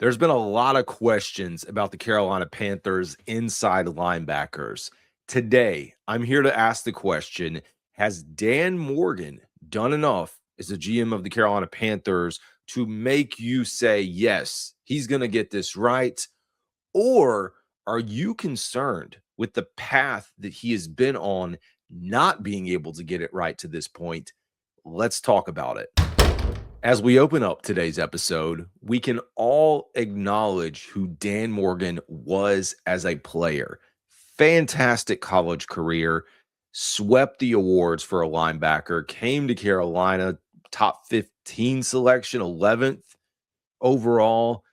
There's been a lot of questions about the Carolina Panthers inside linebackers. Today, I'm here to ask the question, has Dan Morgan done enough as the GM of the Carolina Panthers to make you say, yes, he's going to get this right? Or are you concerned with the path that he has been on, not being able to get it right to this point? Let's talk about it. As we open up today's episode, we can all acknowledge who Dan Morgan was as a player. Fantastic college career, swept the awards for a linebacker, came to Carolina, top 15 selection, 11th overall,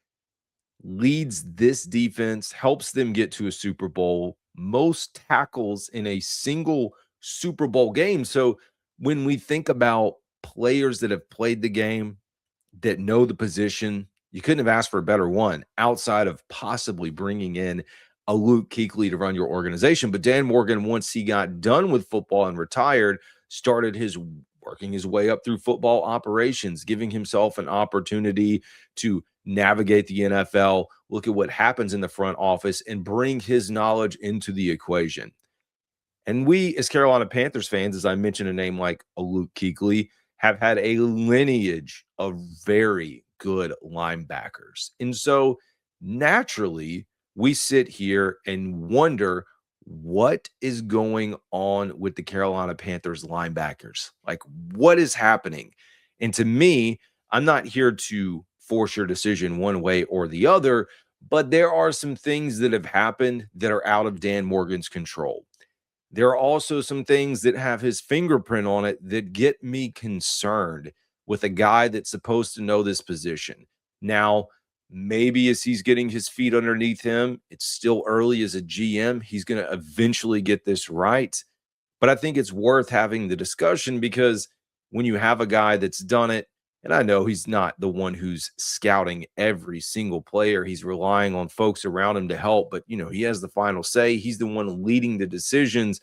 leads this defense, helps them get to a Super Bowl, most tackles in a single Super Bowl game. So when we think about players that have played the game, that know the position, you couldn't have asked for a better one outside of possibly bringing in a Luke Kuechly to run your organization. But Dan Morgan, once he got done with football and retired, started working his way up through football operations, giving himself an opportunity to navigate the NFL, look at what happens in the front office, and bring his knowledge into the equation. And we, as Carolina Panthers fans, as I mentioned a name like a Luke Kuechly, have had a lineage of very good linebackers. And so naturally, we sit here and wonder what is going on with the Carolina Panthers linebackers. Like, what is happening? And to me, I'm not here to force your decision one way or the other, but there are some things that have happened that are out of Dan Morgan's control. There are also some things that have his fingerprint on it that get me concerned with a guy that's supposed to know this position. Now, maybe as he's getting his feet underneath him, it's still early as a GM. He's going to eventually get this right. But I think it's worth having the discussion because when you have a guy that's done it, and I know he's not the one who's scouting every single player. He's relying on folks around him to help, but he has the final say. He's the one leading the decisions.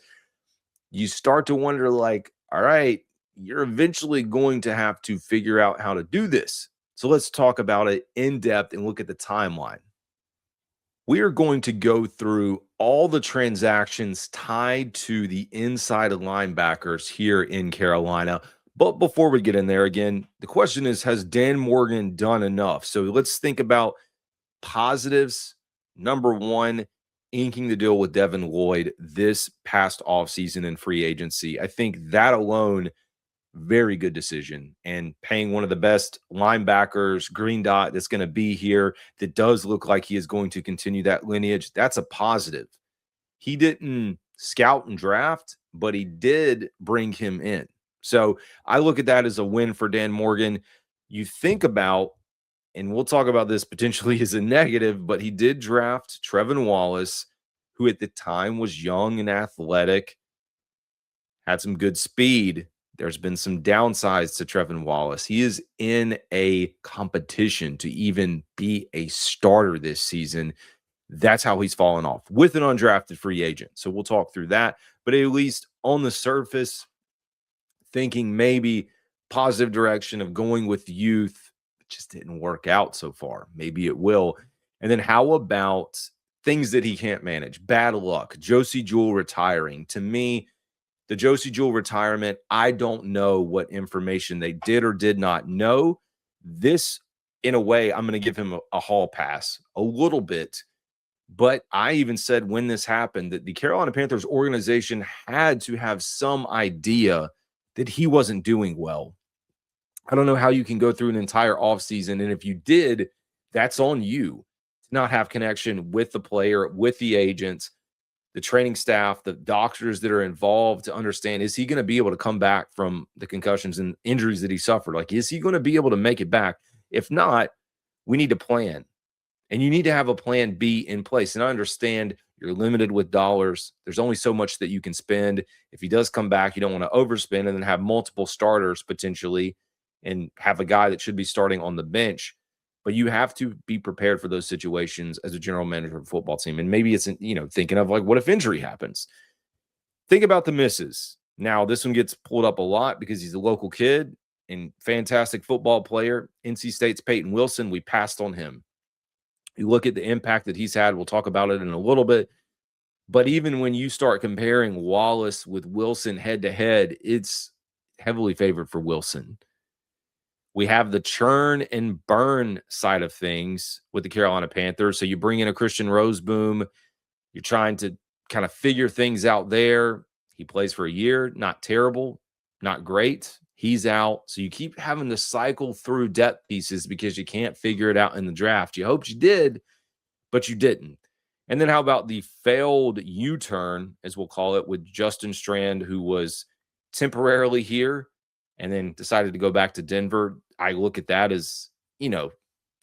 You start to wonder, like, all right, you're eventually going to have to figure out how to do this. So let's talk about it in depth and look at the timeline. We are going to go through all the transactions tied to the inside linebackers here in Carolina. But before we get in there, again, the question is, has Dan Morgan done enough? So let's think about positives. Number one, inking the deal with Devin Lloyd this past offseason in free agency. I think that alone, very good decision. And paying one of the best linebackers, green dot, that's going to be here, that does look like he is going to continue that lineage, that's a positive. He didn't scout and draft, but he did bring him in. So I look at that as a win for Dan Morgan. You think about, and we'll talk about this potentially as a negative, but he did draft Trevin Wallace, who at the time was young and athletic, had some good speed. There's been some downsides to Trevin Wallace. He is in a competition to even be a starter this season. That's how he's fallen off with an undrafted free agent. So we'll talk through that. But at least on the surface, thinking maybe positive direction of going with youth, it just didn't work out so far. Maybe it will. And then how about things that he can't manage? Bad luck. Josey Jewell retiring. To me, the Josey Jewell retirement, I don't know what information they did or did not know. This, in a way, I'm going to give him a hall pass a little bit. But I even said when this happened that the Carolina Panthers organization had to have some idea that he wasn't doing well. I don't know how you can go through an entire offseason, and if you did, that's on you to not have connection with the player, with the agents, the training staff, the doctors that are involved to understand, is he going to be able to come back from the concussions and injuries that he suffered? Like, is he going to be able to make it back? If not, we need to plan. And you need to have a plan B in place. And I understand you're limited with dollars. There's only so much that you can spend. If he does come back, you don't want to overspend and then have multiple starters potentially and have a guy that should be starting on the bench. But you have to be prepared for those situations as a general manager of a football team. And maybe it's, thinking of like, what if injury happens? Think about the misses. Now, this one gets pulled up a lot because he's a local kid and fantastic football player. NC State's Payton Wilson, we passed on him. You look at the impact that he's had. We'll talk about it in a little bit. But even when you start comparing Wallace with Wilson head-to-head, it's heavily favored for Wilson. We have the churn and burn side of things with the Carolina Panthers. So you bring in a Christian Rozeboom. You're trying to kind of figure things out there. He plays for a year. Not terrible. Not great. He's out. So you keep having to cycle through depth pieces because you can't figure it out in the draft. You hoped you did, but you didn't. And then how about the failed U-turn, as we'll call it, with Justin Strnad, who was temporarily here and then decided to go back to Denver. I look at that as,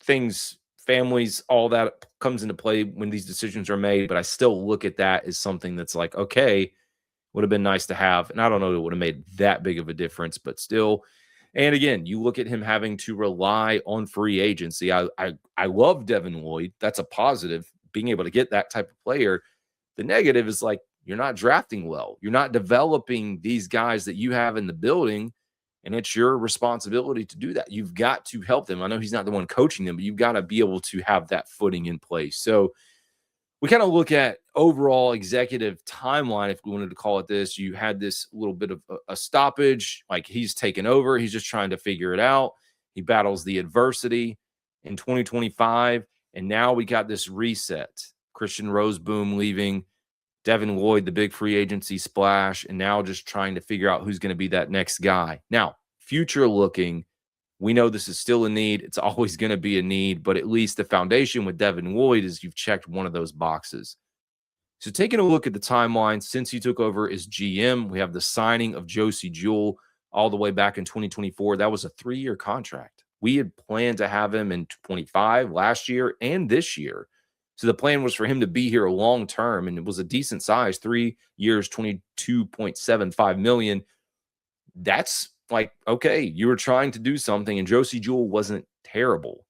things, families, all that comes into play when these decisions are made. But I still look at that as something that's like, okay, would have been nice to have. And I don't know if it would have made that big of a difference, but still. And again, you look at him having to rely on free agency. I love Devin Lloyd. That's a positive, being able to get that type of player. The negative is like, you're not drafting well. You're not developing these guys that you have in the building, and it's your responsibility to do that. You've got to help them. I know he's not the one coaching them, but you've got to be able to have that footing in place. So we kind of look at overall executive timeline, if we wanted to call it this. You had this little bit of a stoppage, like he's taken over. He's just trying to figure it out. He battles the adversity in 2025, and now we got this reset. Christian Rozeboom leaving, Devin Lloyd, the big free agency splash, and now just trying to figure out who's going to be that next guy. Now, future looking, we know this is still a need. It's always going to be a need, but at least the foundation with Devin Lloyd is you've checked one of those boxes. So taking a look at the timeline since he took over as GM, we have the signing of Josey Jewell all the way back in 2024. That was a 3-year contract. We had planned to have him in 25 last year and this year. So the plan was for him to be here long term, and it was a decent size, 3 years, $22.75 million. That's like, okay, you were trying to do something, and Josey Jewell wasn't terrible.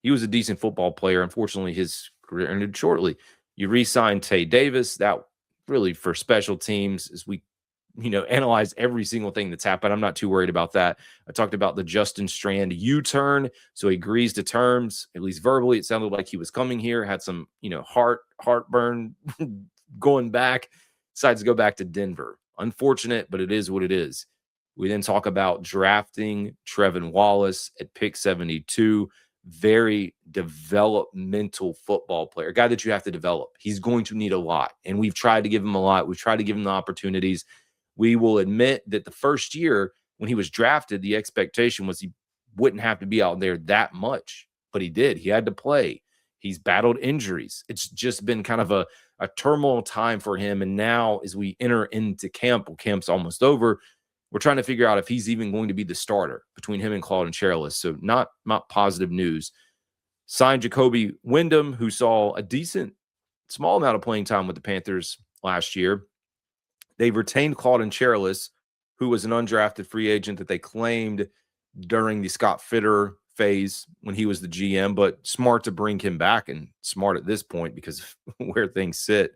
He was a decent football player. Unfortunately, his career ended shortly. You re-signed Tay Davis. That really for special teams, as we analyze every single thing that's happened. I'm not too worried about that. I talked about the Justin Strnad U-turn. So he agrees to terms, at least verbally. It sounded like he was coming here, had some, heartburn going back, decides to go back to Denver. Unfortunate, but it is what it is. We then talk about drafting Trevin Wallace at pick 72. Very developmental football player, a guy that you have to develop. He's going to need a lot, and we've tried to give him a lot. We've tried to give him the opportunities. We will admit that the first year when he was drafted, the expectation was he wouldn't have to be out there that much, but he did. He had to play. He's battled injuries. It's just been kind of a turmoil time for him. And now as we enter into camp, well, camp's almost over, we're trying to figure out if he's even going to be the starter between him and Claude and Cherilus. So not positive news. Signed Jacoby Wyndham, who saw a decent, small amount of playing time with the Panthers last year. They've retained Claude and Cherilus, who was an undrafted free agent that they claimed during the Scott Fitter phase when he was the GM, but smart to bring him back, and smart at this point because of where things sit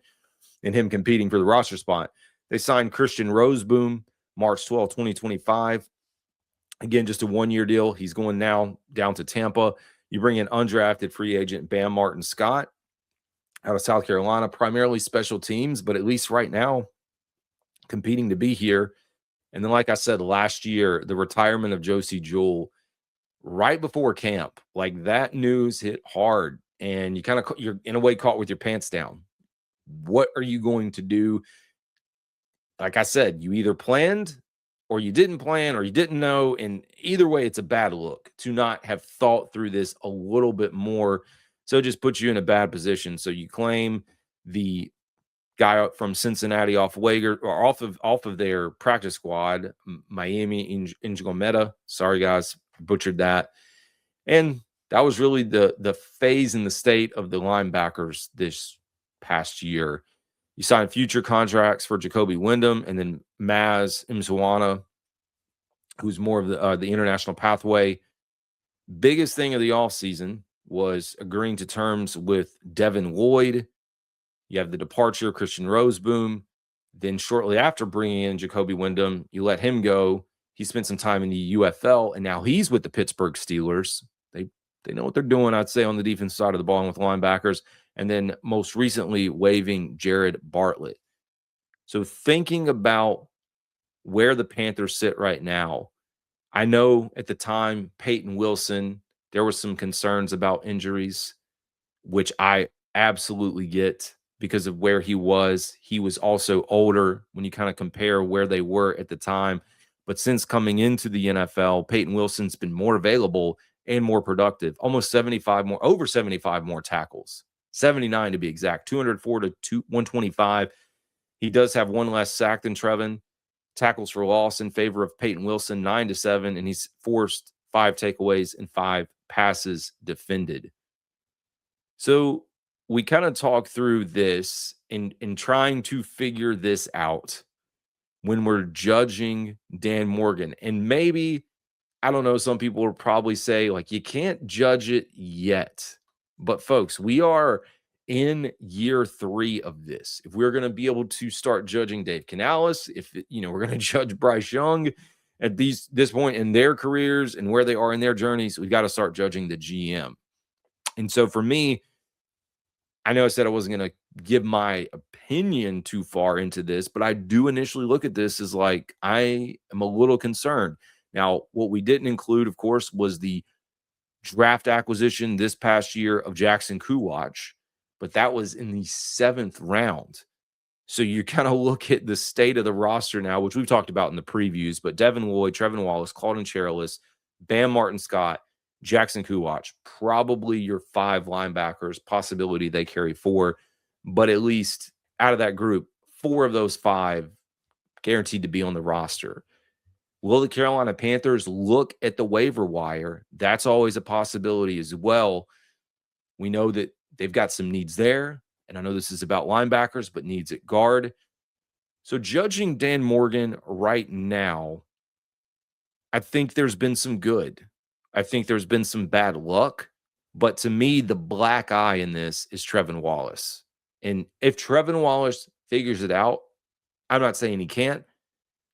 and him competing for the roster spot. They signed Christian Rozeboom March 12, 2025. Again, just a 1-year deal. He's going now down to Tampa. You bring in undrafted free agent Bam Martin Scott out of South Carolina, primarily special teams, but at least right now competing to be here. And then, like I said, last year, the retirement of Josey Jewell right before camp, like that news hit hard, and you're in a way caught with your pants down. What are you going to do? Like I said, you either planned or you didn't plan or you didn't know. And either way, it's a bad look to not have thought through this a little bit more. So it just puts you in a bad position. So you claim the guy from Cincinnati off waiver or off of their practice squad, Maema Njongmeta. Sorry, guys, butchered that. And that was really the phase in the state of the linebackers this past year. You signed future contracts for Jacoby Wyndham and then Maema Njongmeta, who's more of the international pathway. Biggest thing of the offseason was agreeing to terms with Devin Lloyd. You have the departure of Christian Rozeboom. Then shortly after bringing in Jacoby Wyndham, you let him go. He spent some time in the UFL, and now he's with the Pittsburgh Steelers. They They know what they're doing, I'd say, on the defense side of the ball and with linebackers. And then most recently, waiving Jared Bartlett. So thinking about where the Panthers sit right now, I know at the time, Payton Wilson, there were some concerns about injuries, which I absolutely get because of where he was. He was also older when you kind of compare where they were at the time. But since coming into the NFL, Payton Wilson's been more available and more productive, almost 75 more, over 75 more tackles, 79 to be exact, 204 to 125. He does have one less sack than Trevin. Tackles for loss in favor of Payton Wilson, 9-7, and he's forced 5 takeaways and 5 passes defended. So we kind of talk through this in trying to figure this out when we're judging Dan Morgan. And maybe, I don't know, some people will probably say, like, you can't judge it yet. But folks, we are in year 3 of this. If we're going to be able to start judging Dave Canales, if we're going to judge Bryce Young at this point in their careers and where they are in their journeys, we've got to start judging the GM. And so for me, I know I said I wasn't going to give my opinion too far into this, but I do initially look at this as like, I am a little concerned. Now, what we didn't include, of course, was the draft acquisition this past year of Jackson Kuwach, but that was in the 7th round. So you kind of look at the state of the roster now, which we've talked about in the previews, but Devin Lloyd, Trevin Wallace, Claudin Cherylus, Bam Martin-Scott, Jackson Kuwach, probably your 5 linebackers, possibility they carry 4, but at least out of that group, 4 of those 5 guaranteed to be on the roster. Will the Carolina Panthers look at the waiver wire? That's always a possibility as well. We know that they've got some needs there, and I know this is about linebackers, but needs at guard. So judging Dan Morgan right now, I think there's been some good. I think there's been some bad luck. But to me, the black eye in this is Trevin Wallace. And if Trevin Wallace figures it out, I'm not saying he can't.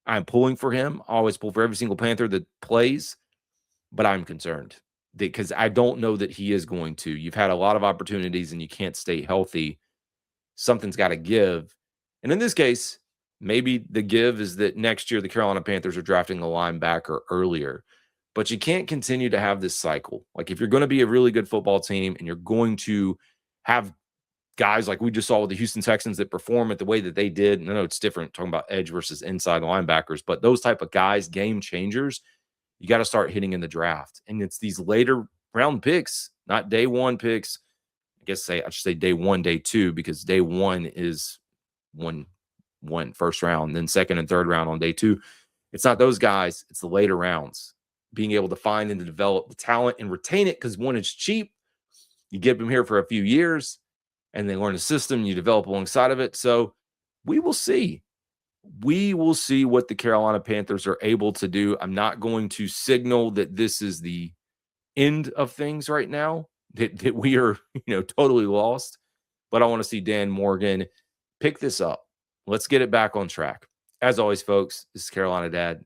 I'm pulling for him. I always pull for every single Panther that plays. But I'm concerned because I don't know that he is going to. You've had a lot of opportunities and you can't stay healthy. Something's got to give. And in this case, maybe the give is that next year the Carolina Panthers are drafting a linebacker earlier. But you can't continue to have this cycle. Like, if you're going to be a really good football team and you're going to have guys like we just saw with the Houston Texans that perform it the way that they did, and I know it's different talking about edge versus inside linebackers, but those type of guys, game changers, you got to start hitting in the draft. And it's these later round picks, not day 1 picks. I should say day 1, day 2, because day 1 is one first round, then 2nd and 3rd round on day 2. It's not those guys. It's the later rounds. Being able to find and to develop the talent and retain it, because one is cheap. You get them here for a few years and they learn the system. You develop alongside of it. So we will see. We will see what the Carolina Panthers are able to do. I'm not going to signal that this is the end of things right now, that we are, totally lost. But I want to see Dan Morgan pick this up. Let's get it back on track. As always, folks, this is Carolina Dad.